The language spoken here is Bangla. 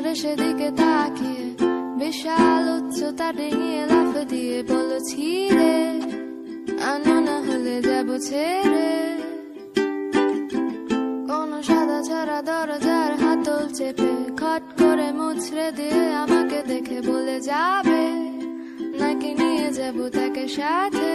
করে সেদিকে তাকিয়ে বিশাল উচ্চতা ডিঙিয়ে লাফ দিয়ে বলেছি রে, আনো না হলে যাবো ছেড়ে। কোন সাদা ছাড়া দরজার হাতল চেপে খট করে মুচড়ে দিয়ে আমাকে দেখে বলে যাবে নাকি নিয়ে যাবো তাকে সাথে।